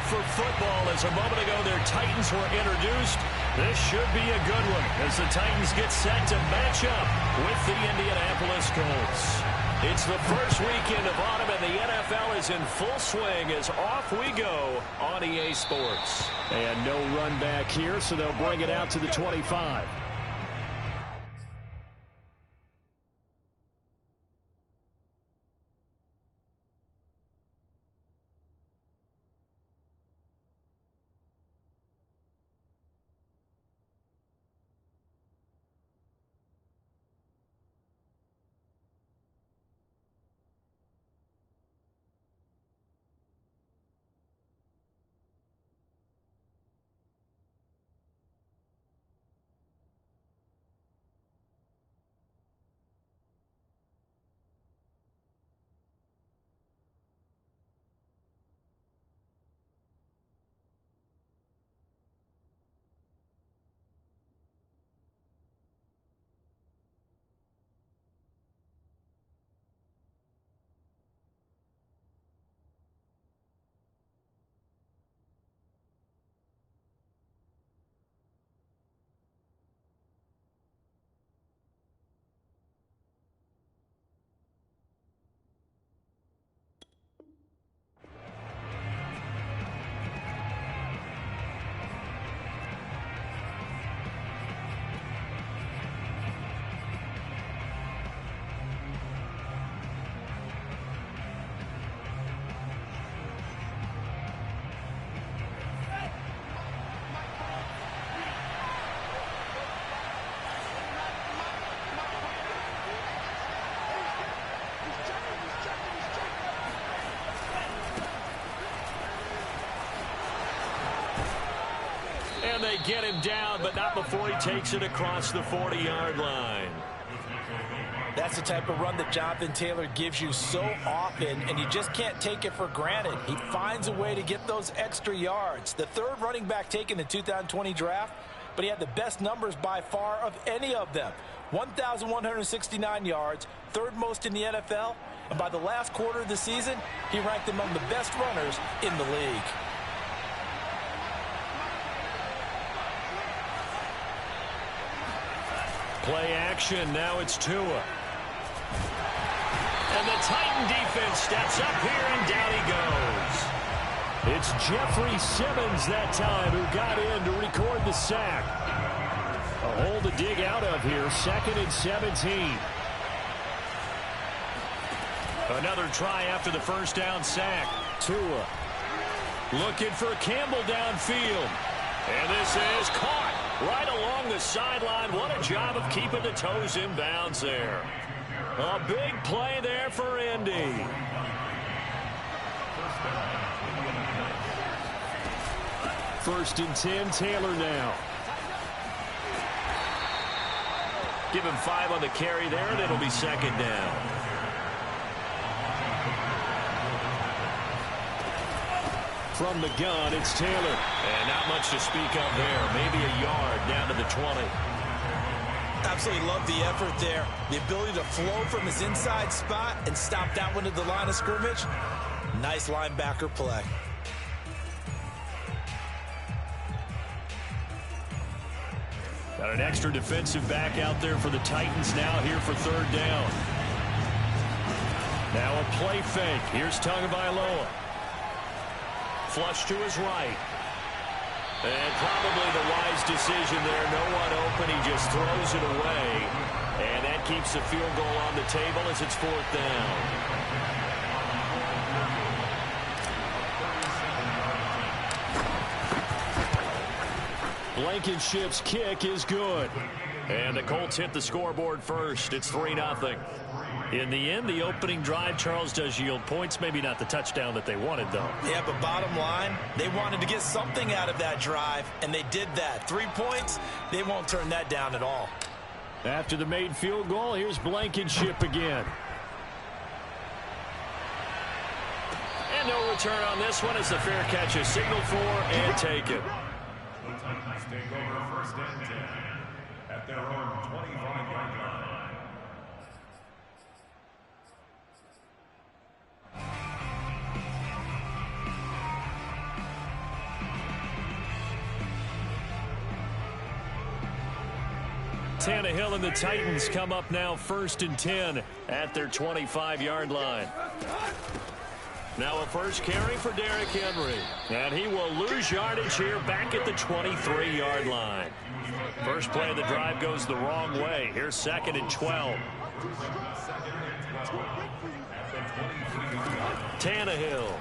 for football as a moment ago their Titans were introduced. This should be a good one as the Titans get set to match up with the Indianapolis Colts. It's the first weekend of autumn, and the NFL is in full swing as off we go on EA Sports. And no run back here, so they'll bring it out to the 25. And they get him down, but not before he takes it across the 40-yard line. That's the type of run that Jonathan Taylor gives you so often, and you just can't take it for granted. He finds a way to get those extra yards. The third running back taken in the 2020 draft, but he had the best numbers by far of any of them. 1,169 yards, third most in the NFL, and by the last quarter of the season, he ranked among the best runners in the league. Play action, now it's Tua. And the Titan defense steps up here, and down he goes. It's Jeffrey Simmons that time who got in to record the sack. A hole to dig out of here, 2nd and 17. Another try after the first down sack. Tua looking for Campbell downfield. And this is caught right along the sideline. What a job of keeping the toes in bounds there. A big play there for Indy. First and 10, Taylor now. Give him 5 on the carry there, and it'll be 2nd down. From the gun, it's Taylor. And not much to speak of there. Maybe a yard down to the 20. Absolutely love the effort there. The ability to flow from his inside spot and stop that one at the line of scrimmage. Nice linebacker play. Got an extra defensive back out there for the Titans now here for 3rd down. Now a play fake. Here's Tagovailoa. Flush to his right. And probably the wise decision there. No one open. He just throws it away. And that keeps the field goal on the table as it's 4th down. Blankenship's kick is good. And the Colts hit the scoreboard first. It's 3-0. In the end, the opening drive, Charles, does yield points. Maybe not the touchdown that they wanted, though. Yeah, but bottom line, they wanted to get something out of that drive, and they did that. 3 points, they won't turn that down at all. After the made field goal, here's Blankenship again. And no return on this one as the fair catch is signaled for and taken. The Titans take over 1st and 10 at their own 25-yard line. Tannehill and the Titans come up now 1st and 10 at their 25-yard line. Now a first carry for Derrick Henry. And he will lose yardage here back at the 23-yard line. First play of the drive goes the wrong way. Here's 2nd and 12. Tannehill.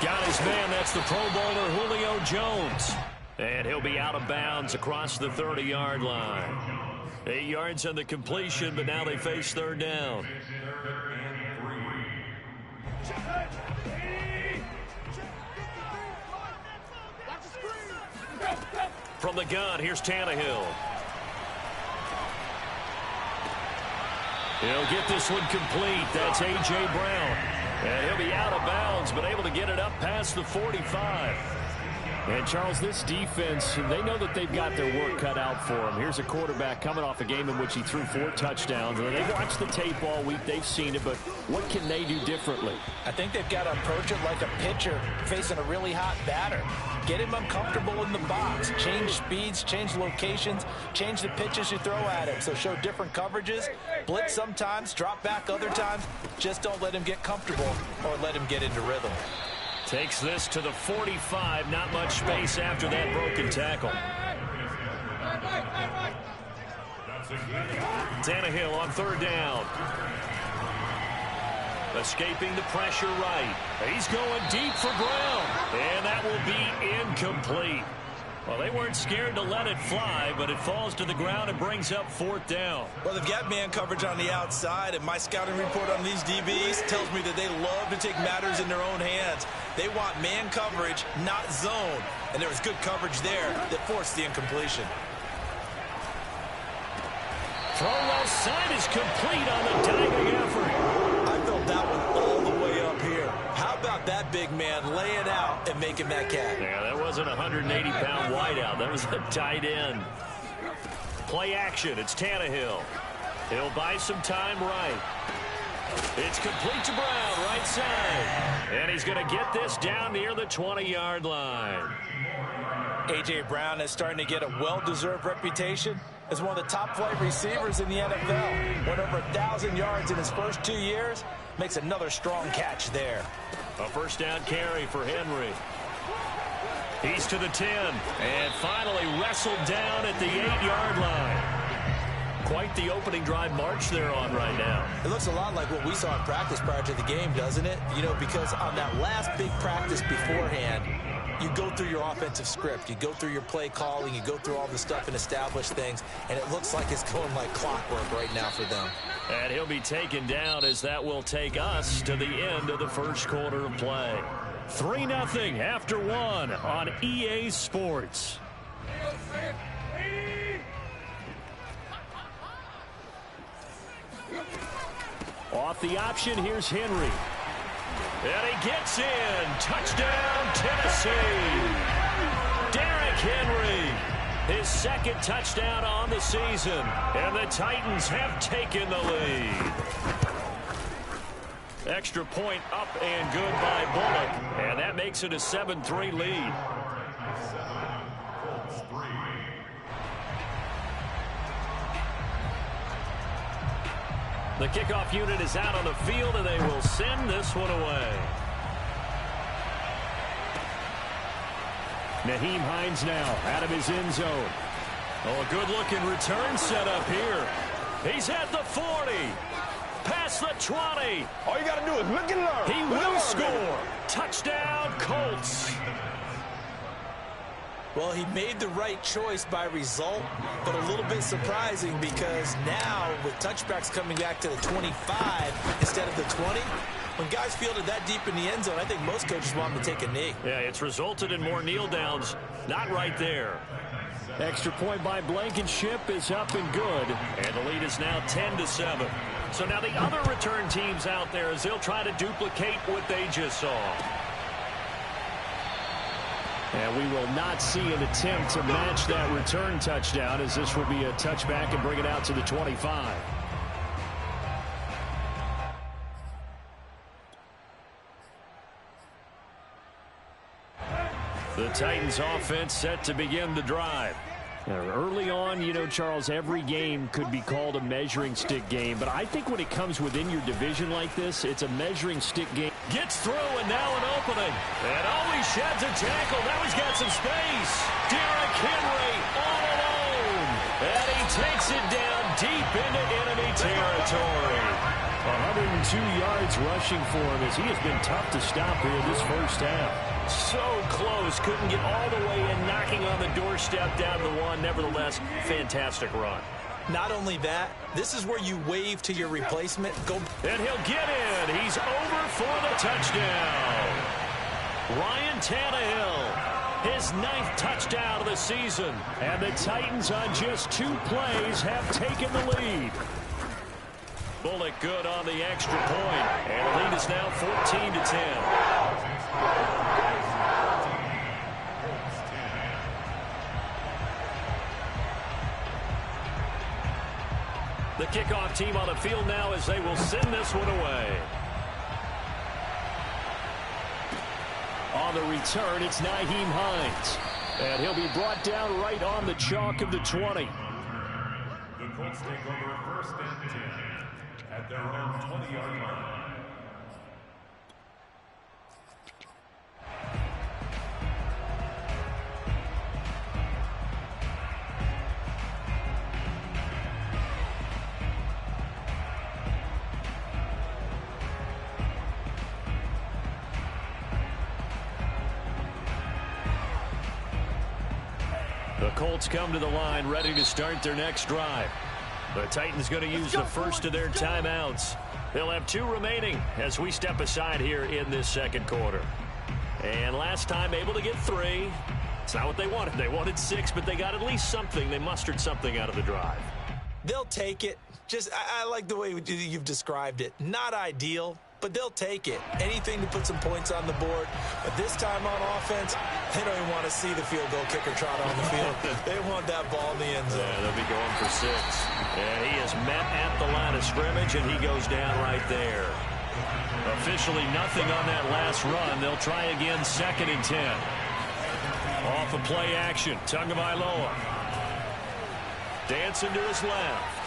Got his man. That's the Pro Bowler Julio Jones. And he'll be out of bounds across the 30-yard line. 8 yards on the completion, but now they face 3rd down. From the gun, here's Tannehill. He'll get this one complete. That's A.J. Brown. And he'll be out of bounds, but able to get it up past the 45. And, Charles, this defense, they know that they've got their work cut out for them. Here's a quarterback coming off a game in which he threw 4 touchdowns. And they've watched the tape all week. They've seen it, but what can they do differently? I think they've got to approach it like a pitcher facing a really hot batter. Get him uncomfortable in the box. Change speeds, change locations, change the pitches you throw at him. So show different coverages, blitz sometimes, drop back other times. Just don't let him get comfortable or let him get into rhythm. Takes this to the 45. Not much space after that broken tackle. Tannehill on 3rd down. Escaping the pressure right. He's going deep for Brown. And that will be incomplete. Well, they weren't scared to let it fly, but it falls to the ground and brings up 4th down. Well, they've got man coverage on the outside, and my scouting report on these DBs tells me that they love to take matters in their own hands. They want man coverage, not zone. And there was good coverage there that forced the incompletion. Throw left side is complete on the diving effort. I felt that one all the way up here. How about that big man laying out and making that catch? Yeah, that wasn't a 180-pound wideout. That was a tight end. Play action. It's Tannehill. He'll buy some time right. It's complete to Brown, right side. And he's going to get this down near the 20-yard line. A.J. Brown is starting to get a well-deserved reputation as one of the top-flight receivers in the NFL. Went over 1,000 yards in his first 2 years. Makes another strong catch there. A first down carry for Henry. He's to the 10. And finally wrestled down at the 8-yard line. Quite the opening drive march they're on right now. It looks a lot like what we saw in practice prior to the game, doesn't it? You know, because on that last big practice beforehand, you go through your offensive script. You go through your play calling. You go through all the stuff and establish things. And it looks like it's going like clockwork right now for them. And he'll be taken down as that will take us to the end of the first quarter of play. 3-0 after 1 on EA Sports. Off the option, here's Henry. And he gets in. Touchdown, Tennessee. Derrick Henry, his 2nd touchdown on the season. And the Titans have taken the lead. Extra point up and good by Bullock. And that makes it a 7-3 lead. The kickoff unit is out on the field, and they will send this one away. Nyheim Hines now out of his end zone. Oh, a good-looking return set up here. He's at the 40. Past the 20. All you got to do is look and learn. He will score. Touchdown, Colts. Well, he made the right choice by result, but a little bit surprising because now with touchbacks coming back to the 25 instead of the 20, when guys fielded that deep in the end zone, I think most coaches want them to take a knee. Yeah, it's resulted in more kneel downs. Not right there. Extra point by Blankenship is up and good. And the lead is now 10-7. So now the other return teams out there as they'll try to duplicate what they just saw. And we will not see an attempt to match that return touchdown, as this will be a touchback and bring it out to the 25. The Titans offense set to begin the drive. Early on, you know, Charles, every game could be called a measuring stick game. But I think when it comes within your division like this, it's a measuring stick game. Gets through, and now an opening. And always sheds a tackle. Now he's got some space. Derrick Henry all alone. And he takes it down deep into enemy territory. 102 yards rushing for him as he has been tough to stop here this first half. So close. Couldn't get all the way in, knocking on the doorstep down to one. Nevertheless, fantastic run. Not only that, this is where you wave to your replacement. And he'll get in. He's over for the touchdown. Ryan Tannehill, his 9th touchdown of the season. And the Titans on just 2 plays have taken the lead. Bullock good on the extra point. And the lead is now 14-10. The kickoff team on the field now as they will send this one away. On the return, it's Nyheim Hines. And he'll be brought down right on the chalk of the 20. The Colts take over 1st and 10 at their own 20-yard line. The Colts come to the line ready to start their next drive. The Titans going to use the first of their timeouts. They'll have 2 remaining as we step aside here in this second quarter. And last time able to get 3. It's not what they wanted. They wanted 6, but they got at least something. They mustered something out of the drive. They'll take it. I like the way you've described it. Not ideal, but they'll take it. Anything to put some points on the board. But this time on offense, they don't even want to see the field goal kicker trot on the field. They want that ball in the end zone. Yeah, they'll be going for 6. And he is met at the line of scrimmage, and he goes down right there. Officially nothing on that last run. They'll try again 2nd and 10. Off of play action, Tagovailoa. Dancing to his left.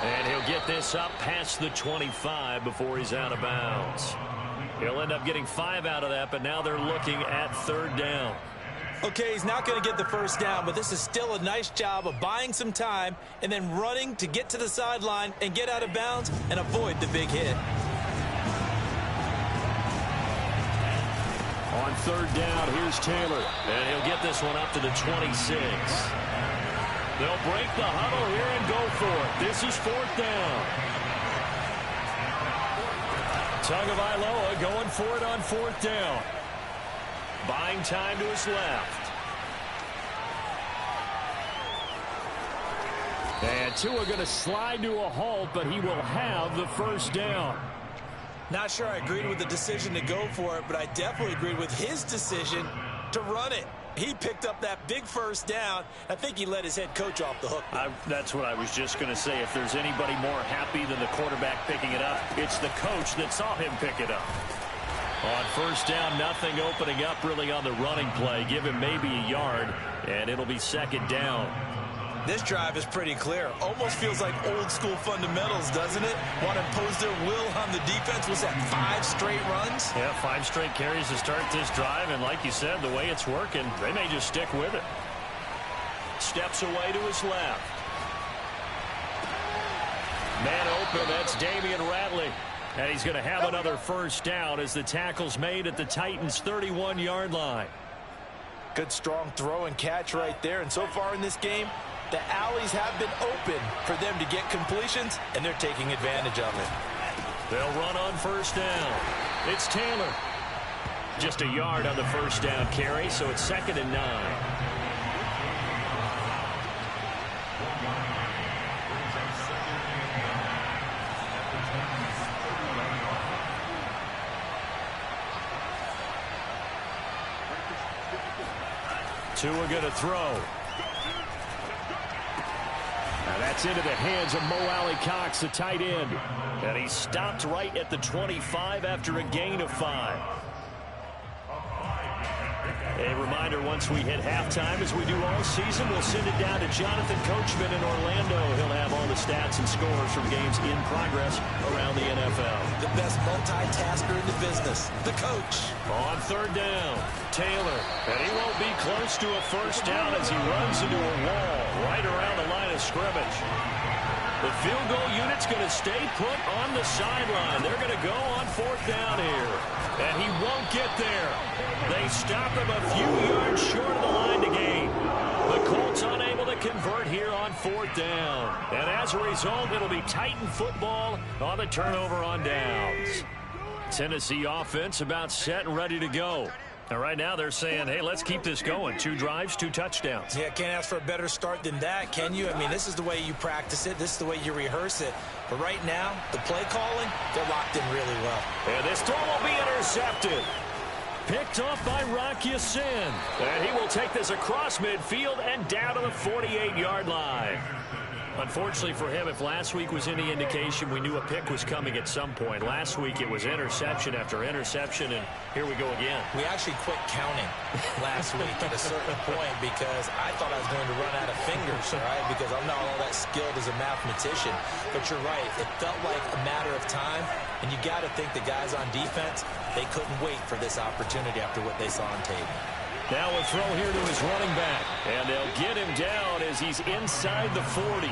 And he'll get this up past the 25 before he's out of bounds. He'll end up getting 5 out of that, but now they're looking at 3rd down. Okay, he's not going to get the first down, but this is still a nice job of buying some time and then running to get to the sideline and get out of bounds and avoid the big hit. On 3rd down, here's Taylor. And he'll get this one up to the 26. They'll break the huddle here and go for it. This is 4th down. Tagovailoa going for it on 4th down. Buying time to his left. And Tua going to slide to a halt, but he will have the first down. Not sure I agreed with the decision to go for it, but I definitely agreed with his decision to run it. He picked up that big first down. I think he let his head coach off the hook. That's what I was just going to say. If there's anybody more happy than the quarterback picking it up, it's the coach that saw him pick it up. On 1st down, nothing opening up really on the running play. Give him maybe a yard, and it'll be 2nd down. This drive is pretty clear. Almost feels like old school fundamentals, doesn't it? Want to impose their will on the defense. Was that 5 straight runs? Yeah, 5 straight carries to start this drive, and like you said, the way it's working, they may just stick with it. Steps away to his left. Man open, that's Damian Ratley. And he's going to have another first down as the tackle's made at the Titans' 31-yard line. Good strong throw and catch right there. And so far in this game, the alleys have been open for them to get completions, and they're taking advantage of it. They'll run on 1st down. It's Taylor. Just a yard on the 1st down carry, so it's 2nd and 9. Tua going to throw. Now that's into the hands of Mo Alley-Cox, the tight end. And he stopped right at the 25 after a gain of 5. A reminder, once we hit halftime, as we do all season, we'll send it down to Jonathan Coachman in Orlando. He'll have all the stats and scores from games in progress around the NFL. The best multitasker in the business, the coach. On third down, Taylor. And he won't be close to a first down as he runs into a wall right around the line of scrimmage. The field goal unit's going to stay put on the sideline. They're going to go on fourth down here. And he won't get there. They stop him a few yards short of the line to gain. The Colts unable to convert here on fourth down. And as a result, it'll be Titan football on the turnover on downs. Tennessee offense about set and ready to go. And right now they're saying, hey, let's keep this going. 2 drives, 2 touchdowns. Yeah, can't ask for a better start than that, can you? I mean, this is the way you practice it. This is the way you rehearse it. But right now, the play calling, they're locked in really well. And this throw will be intercepted. Picked off by Rock Ya-Sin. And he will take this across midfield and down to the 48-yard line. Unfortunately for him, if last week was any indication, we knew a pick was coming at some point. Last week it was interception after interception, and here we go again. We actually quit counting last week at a certain point because I thought I was going to run out of fingers, right? Because I'm not all that skilled as a mathematician. But you're right. It felt like a matter of time, and you got to think the guys on defense, they couldn't wait for this opportunity after what they saw on tape. Now a throw here to his running back. And they'll get him down as he's inside the 40.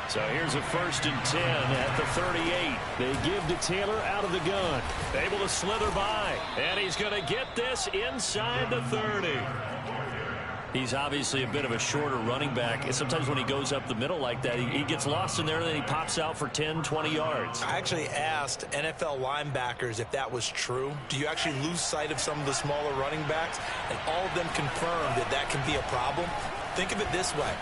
So here's a 1st and 10 at the 38. They give to Taylor out of the gun. Able to slither by. And he's going to get this inside the 30. He's obviously a bit of a shorter running back. Sometimes when he goes up the middle like that, he gets lost in there, and then he pops out for 10, 20 yards. I actually asked NFL linebackers if that was true. Do you actually lose sight of some of the smaller running backs? And all of them confirmed that that can be a problem. Think of it this way.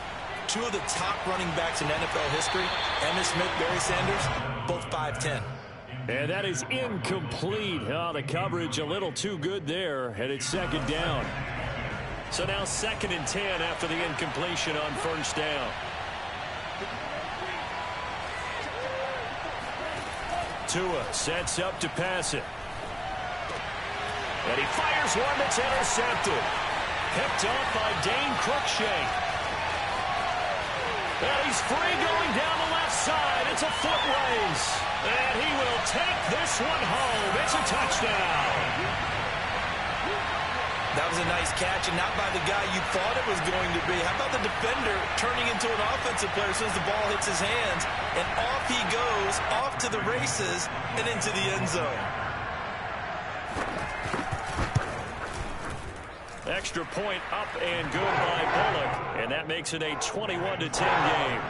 2 of the top running backs in NFL history, Emmitt Smith, Barry Sanders, both 5'10". And that is incomplete. Oh, the coverage a little too good there, and it's 2nd down. So now 2nd and 10 after the incompletion on 1st down. Tua sets up to pass it. And he fires one that's intercepted. Picked off by Dane Cruikshank. And he's free going down the left side. It's a foot race. And he will take this one home. It's a touchdown. That was a nice catch, and not by the guy you thought it was going to be. How about the defender turning into an offensive player as soon as the ball hits his hands, and off he goes, off to the races, and into the end zone. Extra point up and good by Bullock, and that makes it a 21-10 game.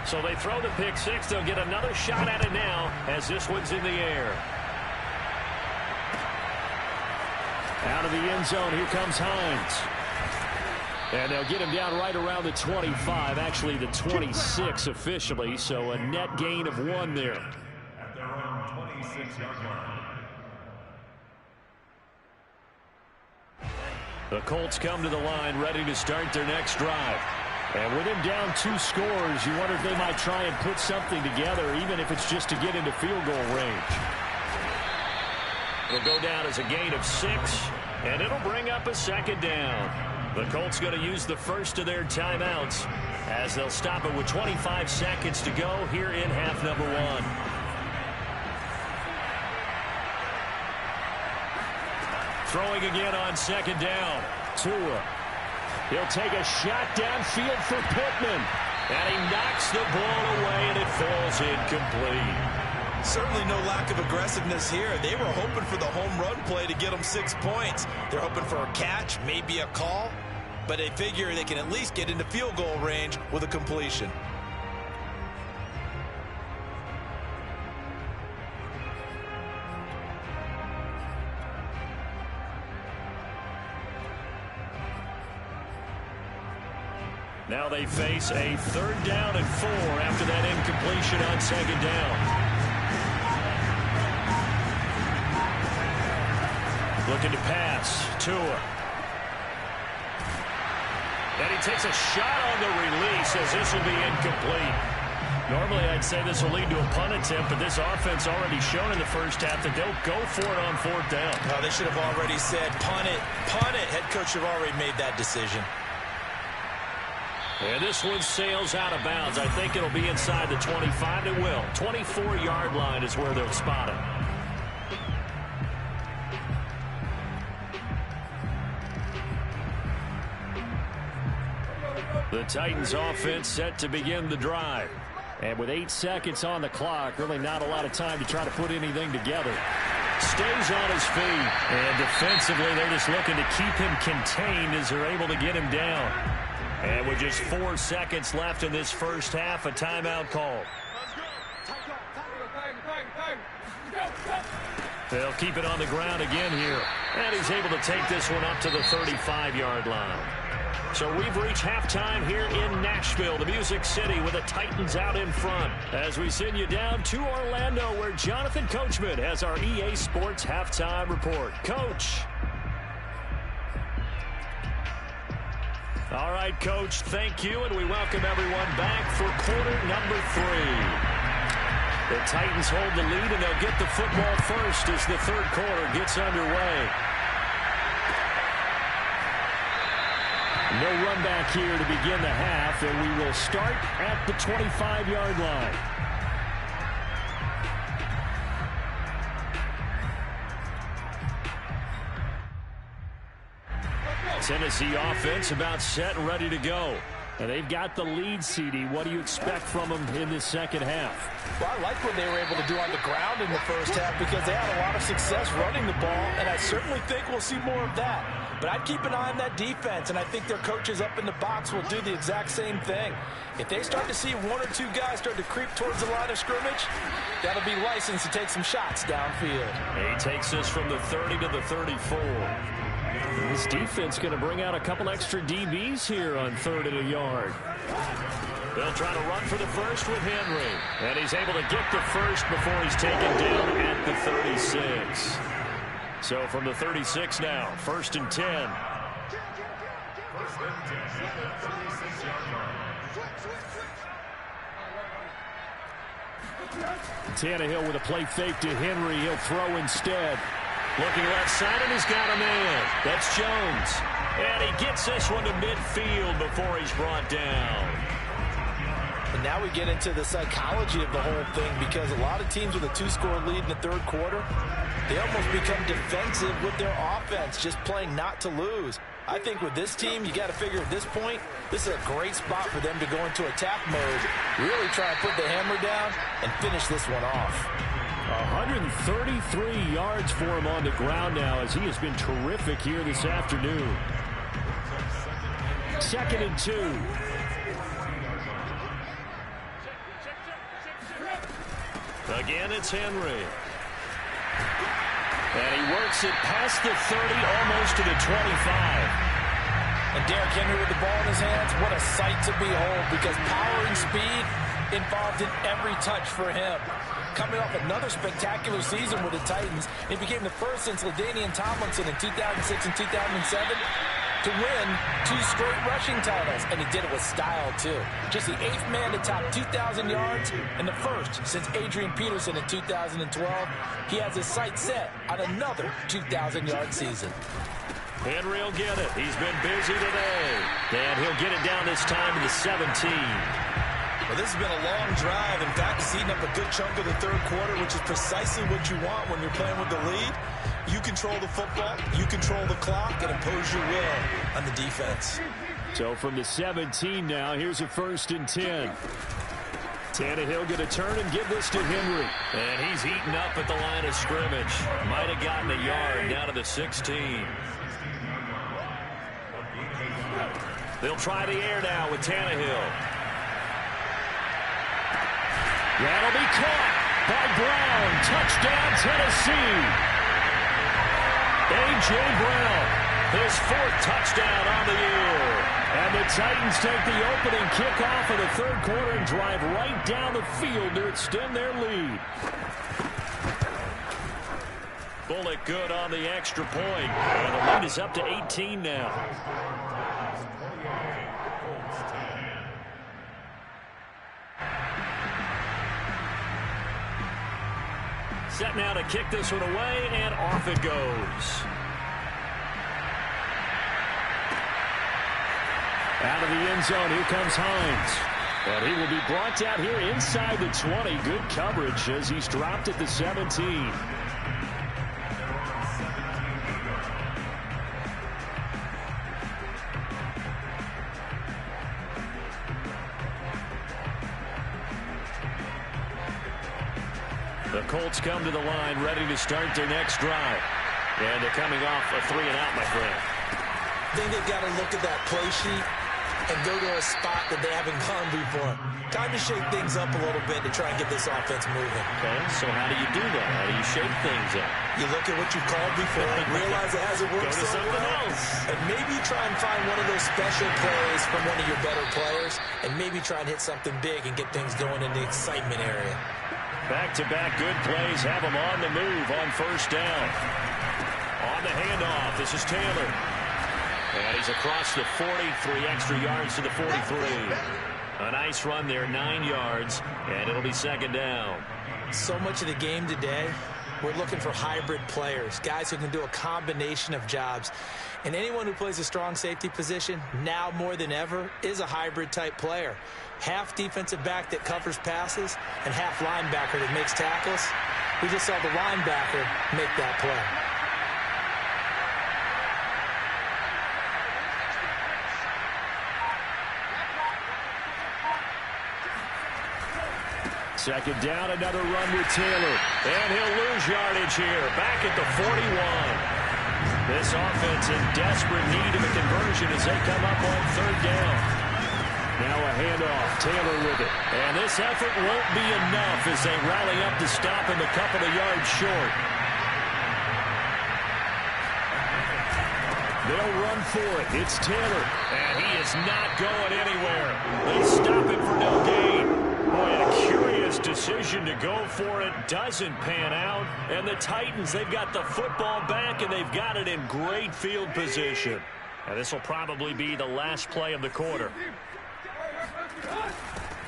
So they throw the pick 6. They'll get another shot at it now as this one's in the air. Out of the end zone, here comes Hines. And they'll get him down right around the 25, actually the 26 officially, so a net gain of 1 there. At their own 26-yard line. The Colts come to the line ready to start their next drive. And with him down 2 scores, you wonder if they might try and put something together, even if it's just to get into field goal range. It'll go down as a gain of 6, and it'll bring up a 2nd down. The Colts going to use the first of their timeouts as they'll stop it with 25 seconds to go here in half number 1. Throwing again on 2nd down. Tua. He'll take a shot downfield for Pittman. And he knocks the ball away, and it falls incomplete. Certainly no lack of aggressiveness here. They were hoping for the home run play to get them 6 points. They're hoping for a catch, maybe a call, but they figure they can at least get into field goal range with a completion. Now they face a 3rd down and 4 after that incompletion on 2nd down. Looking to pass. Tua. And he takes a shot on the release as this will be incomplete. Normally, I'd say this will lead to a punt attempt, but this offense already shown in the first half that they'll go for it on fourth down. No, they should have already said, punt it, punt it. Head coach should have already made that decision. And this one sails out of bounds. I think it'll be inside the 25. It will. 24-yard line is where they'll spot it. The Titans offense set to begin the drive. And with 8 seconds on the clock, really not a lot of time to try to put anything together. Stays on his feet. And defensively, they're just looking to keep him contained as they're able to get him down. And with just 4 seconds left in this first half, a timeout call. They'll keep it on the ground again here. And he's able to take this one up to the 35-yard line. So we've reached halftime here in Nashville, the Music City, with the Titans out in front. As we send you down to Orlando, where Jonathan Coachman has our EA Sports halftime report. Coach. All right, Coach, thank you, and we welcome everyone back for quarter number 3. The Titans hold the lead, and they'll get the football first as the third quarter gets underway. No run back here to begin the half, and we will start at the 25-yard line. Tennessee offense about set and ready to go. And they've got the lead, CD. What do you expect from them in the second half? Well, I like what they were able to do on the ground in the first half because they had a lot of success running the ball, and I certainly think we'll see more of that. But I'd keep an eye on that defense, and I think their coaches up in the box will do the exact same thing. If they start to see 1 or 2 guys start to creep towards the line of scrimmage, that'll be licensed to take some shots downfield. He takes this from the 30 to the 34. This defense going to bring out a couple extra DBs here on 3rd and a yard. They'll try to run for the first with Henry. And he's able to get the first before he's taken down at the 36. So from the 36 now, 1st and 10. Tannehill with a play fake to Henry. He'll throw instead. Looking left side, and he's got a man. That's Jones. And he gets this one to midfield before he's brought down. And now we get into the psychology of the whole thing because a lot of teams with a 2-score lead in the third quarter, they almost become defensive with their offense, just playing not to lose. I think with this team, you got to figure at this point, this is a great spot for them to go into attack mode, really try and put the hammer down and finish this one off. 133 yards for him on the ground now as he has been terrific here this afternoon. 2nd and 2. Again, it's Henry. And he works it past the 30, almost to the 25. And Derrick Henry with the ball in his hands, what a sight to behold because power and speed involved in every touch for him. Coming off another spectacular season with the Titans, he became the first since LaDainian Tomlinson in 2006 and 2007 to win 2 straight rushing titles, and he did it with style, too. Just the 8th man to top 2,000 yards and the first since Adrian Peterson in 2012. He has his sights set on another 2,000-yard season. Henry will get it. He's been busy today. And he'll get it down this time to the 17. Well, this has been a long drive. In fact, it's eaten up a good chunk of the third quarter, which is precisely what you want when you're playing with the lead. You control the football, you control the clock, and impose your will on the defense. So from the 17 now, here's a 1st and 10. Tannehill going to turn and give this to Henry. And he's eaten up at the line of scrimmage. Might have gotten a yard down to the 16. They'll try the air now with Tannehill. That'll be caught by Brown. Touchdown, Tennessee. A.J. Brown, his 4th touchdown on the year. And the Titans take the opening kickoff of the third quarter and drive right down the field to extend their lead. Bullock good on the extra point. And the lead is up to 18 now. Set now to kick this one away, and off it goes. Out of the end zone, here comes Hines. And he will be brought down here inside the 20. Good coverage as he's dropped at the 17. The Colts come to the line, ready to start their next drive. And they're coming off a 3-and-out, my friend. I think they've got to look at that play sheet and go to a spot that they haven't gone before. Time to shake things up a little bit to try and get this offense moving. Okay, so how do you do that? How do you shake things up? You look at what you've called before and realize it hasn't worked so well. else. And maybe try and find one of those special plays from one of your better players and maybe try and hit something big and get things going in the excitement area. Back-to-back good plays have him on the move on first down. On the handoff, this is Taylor. And he's across the 40, 3 extra yards to the 43. A nice run there, 9 yards, and it'll be second down. So much of the game today, we're looking for hybrid players, guys who can do a combination of jobs. And anyone who plays a strong safety position, now more than ever, is a hybrid-type player. Half defensive back that covers passes and half linebacker that makes tackles. We just saw the linebacker make that play. Second down, another run with Taylor. And he'll lose yardage here, back at the 41. This offense in desperate need of a conversion as they come up on third down. Now a handoff, Taylor with it. And this effort won't be enough as they rally up to stop him a couple of yards short. They'll run for it. It's Taylor. And he is not going anywhere. They stop him for no gain. Boy, a curious decision to go for it. Doesn't pan out. And the Titans, they've got the football back, and they've got it in great field position. And this will probably be the last play of the quarter.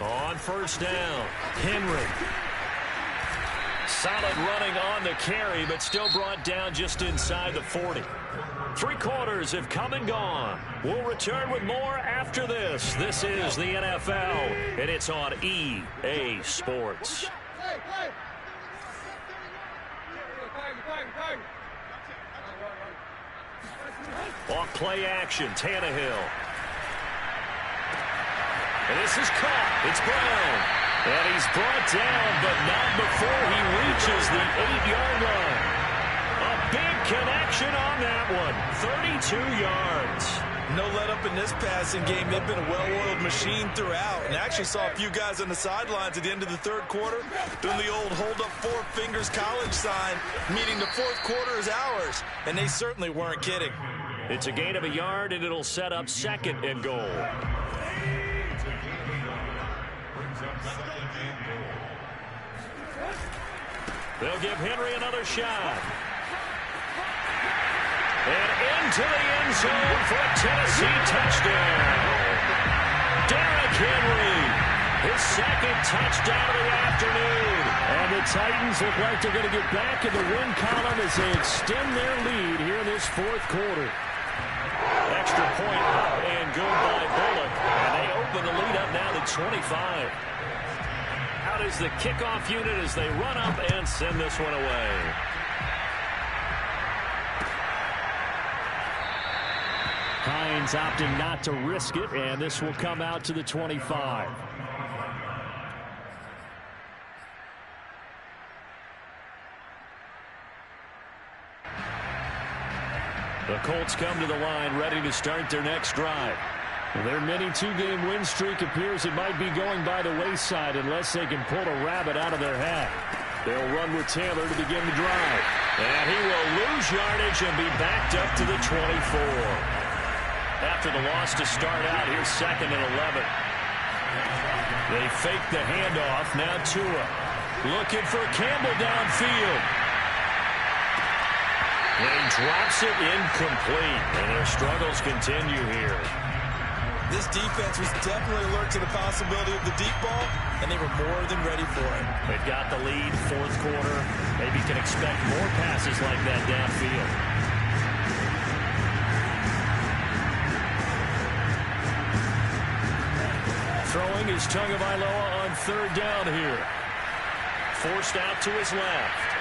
On first down, Henry. Solid running on the carry, but still brought down just inside the 40. 3 quarters have come and gone. We'll return with more after this. This is the NFL, and it's on EA Sports. Off play action, Tannehill. And this is caught. It's Brown. And he's brought down, but not before he reaches the 8-yard line. A big connection on that one. 32 yards. No let up in this passing game. They've been a well-oiled machine throughout. And actually saw a few guys on the sidelines at the end of the third quarter doing the old hold up 4 fingers college sign, meaning the fourth quarter is ours. And they certainly weren't kidding. It's a gain of a yard, and it'll set up second and goal. They'll give Henry another shot. And into the end zone for a Tennessee touchdown. Derrick Henry, his second touchdown of the afternoon. And the Titans look like they're going to get back in the win column as they extend their lead here in this fourth quarter. Extra point up and good by Bullock. And they open the lead up now to 25. Out is the kickoff unit as they run up and send this one away. Hines opting not to risk it, and this will come out to the 25. The Colts come to the line ready to start their next drive. Their mini 2-game win streak appears it might be going by the wayside unless they can pull a rabbit out of their hat. They'll run with Taylor to begin the drive. And he will lose yardage and be backed up to the 24. After the loss to start out, here's 2nd and 11. They fake the handoff. Now Tua looking for Campbell downfield. And he drops it incomplete. And their struggles continue here. This defense was definitely alert to the possibility of the deep ball, and they were more than ready for it. They've got the lead, fourth quarter. Maybe can expect more passes like that downfield. Throwing is Tagovailoa on third down here. Forced out to his left.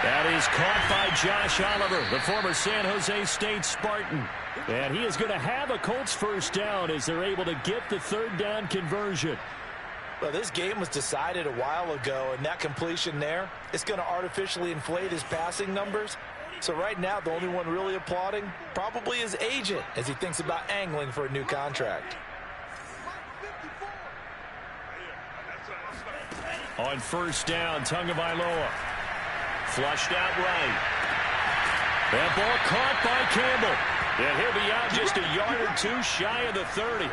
That is caught by Josh Oliver, the former San Jose State Spartan. And he is going to have a Colts first down as they're able to get the third down conversion. Well, this game was decided a while ago, and that completion there, it's going to artificially inflate his passing numbers. So right now, the only one really applauding probably his agent as he thinks about angling for a new contract. On first down, Tagovailoa. Flushed out right. That ball caught by Campbell. And he'll be out just a yard or two shy of the 30.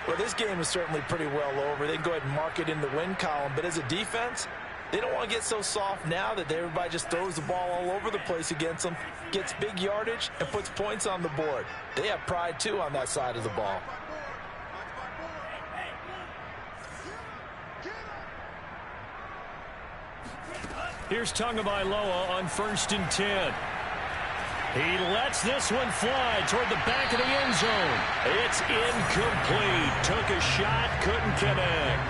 Well, this game is certainly pretty well over. They can go ahead and mark it in the win column. But as a defense, they don't want to get so soft now that everybody just throws the ball all over the place against them, gets big yardage, and puts points on the board. They have pride, too, on that side of the ball. Here's Tagovailoa on 1st and 10. He lets this one fly toward the back of the end zone. It's incomplete. Took a shot, couldn't connect.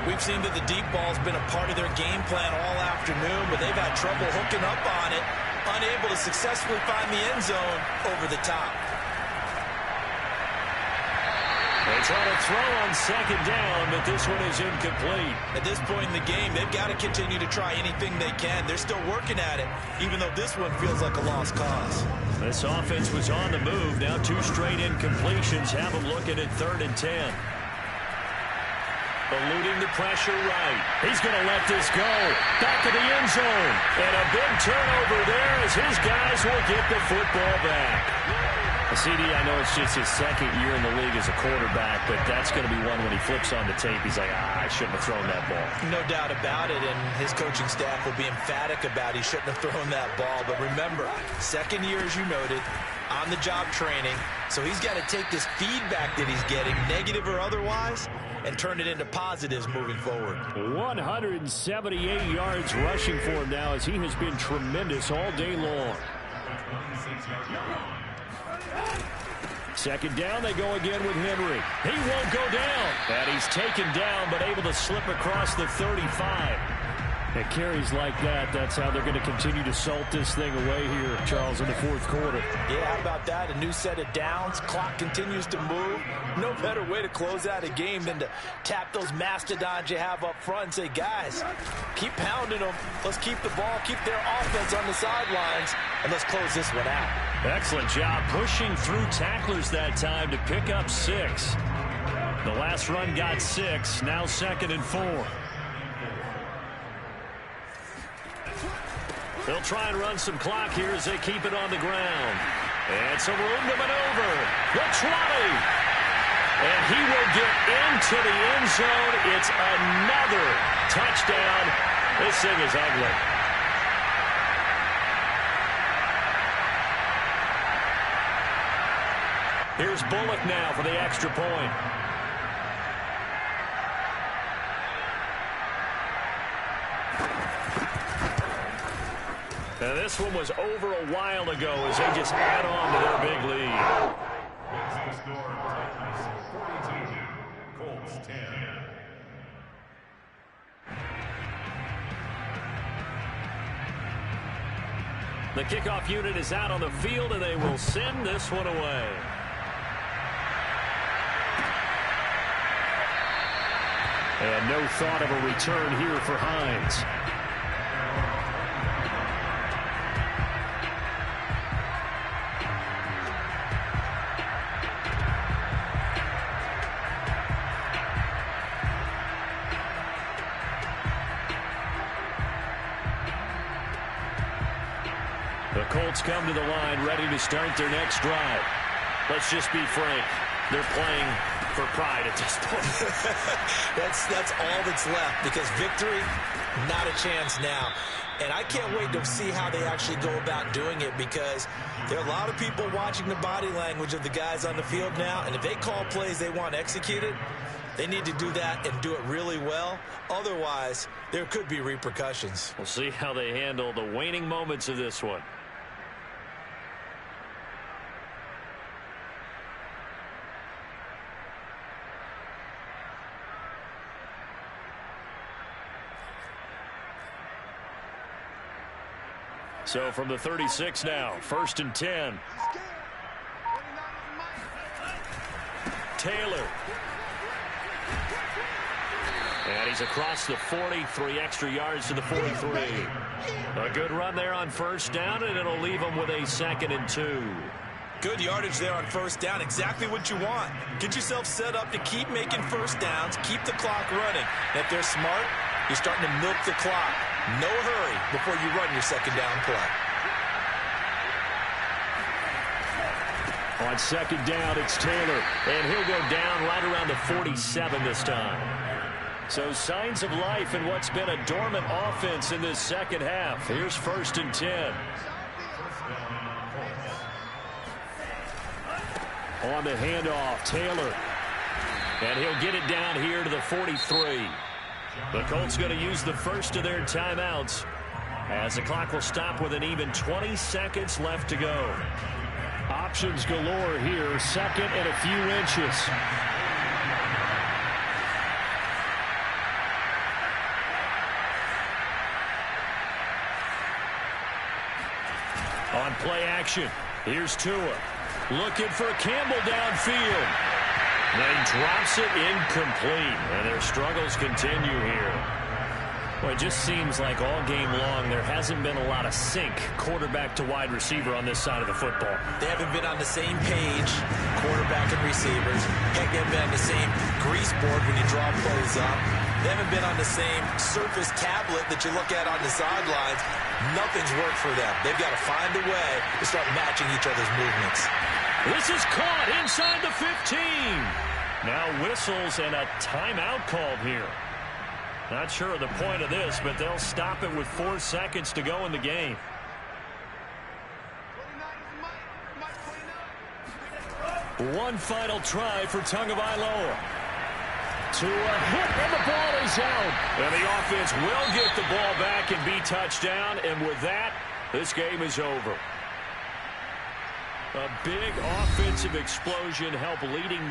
We've seen that the deep ball's been a part of their game plan all afternoon, but they've had trouble hooking up on it, unable to successfully find the end zone over the top. They try to throw on second down, but this one is incomplete. At this point in the game, they've got to continue to try anything they can. They're still working at it, even though this one feels like a lost cause. This offense was on the move. Now 2 straight incompletions have them looking at 3rd and 10. Eluding the pressure right. He's going to let this go. Back of the end zone. And a big turnover there as his guys will get the football back. CD, I know it's just his 2nd year in the league as a quarterback, but that's going to be one when he flips on the tape. He's like, I shouldn't have thrown that ball. No doubt about it, and his coaching staff will be emphatic about he shouldn't have thrown that ball. But remember, 2nd year, as you noted, on-the-job training, so he's got to take this feedback that he's getting, negative or otherwise, and turn it into positives moving forward. 178 yards rushing for him now as he has been tremendous all day long. 2nd down, they go again with Henry. He won't go down. And he's taken down, but able to slip across the 35. At carries like that, that's how they're going to continue to salt this thing away here, Charles, in the 4th quarter. Yeah, how about that? A new set of downs. Clock continues to move. No better way to close out a game than to tap those mastodons you have up front and say, guys, keep pounding them. Let's keep the ball, keep their offense on the sidelines, and let's close this one out. Excellent job pushing through tacklers that time to pick up 6. The last run got 6, now 2nd and 4. They'll try and run some clock here as they keep it on the ground. And some room to maneuver. The 20. And he will get into the end zone. It's another touchdown. This thing is ugly. Here's Bullock now for the extra point. Now this one was over a while ago as they just add on to their big lead. Colts 10. The kickoff unit is out on the field, and they will send this one away. And no thought of a return here for Hines. The Colts come to the line ready to start their next drive. Let's just be frank. They're playing for pride at this point. That's all that's left, because victory, not a chance now. And I can't wait to see how they actually go about doing it, because there are a lot of people watching the body language of the guys on the field now, and if they call plays they want executed, They need to do that and do it really well. Otherwise, there could be repercussions. We'll see how they handle the waning moments of this one. So from the 36 now, 1st and 10. Taylor. And he's across the 40, 3 extra yards to the 43. A good run there on 1st down, and it'll leave him with a 2nd and 2. Good yardage there on 1st down. Exactly what you want. Get yourself set up to keep making 1st downs, keep the clock running. And if they're smart, you're starting to milk the clock. No hurry before you run your 2nd down play. On 2nd down, it's Taylor, and he'll go down right around the 47 this time. So signs of life in what's been a dormant offense in this 2nd half. Here's 1st and 10. On the handoff, Taylor. And he'll get it down here to the 43. The Colts going to use the first of their timeouts as the clock will stop with an even 20 seconds left to go. Options galore here, 2nd and a few inches. On play action, here's Tua. Looking for Campbell downfield. Then drops it incomplete, and their struggles continue here. Well, it just seems like all game long there hasn't been a lot of sync quarterback to wide receiver on this side of the football. They haven't been on the same page, quarterback and receivers. Heck, they haven't been on the same grease board when you draw plays up. They haven't been on the same Surface tablet that you look at on the sidelines. Nothing's worked for them. They've got to find a way to start matching each other's movements. This is caught inside the 15. Now whistles and a timeout called here. Not sure of the point of this, but they'll stop it with 4 seconds to go in the game. One final try for Tagovailoa. To a hit, and the ball is out. And the offense will get the ball back and be touchdown. And with that, this game is over. A big offensive explosion helped leading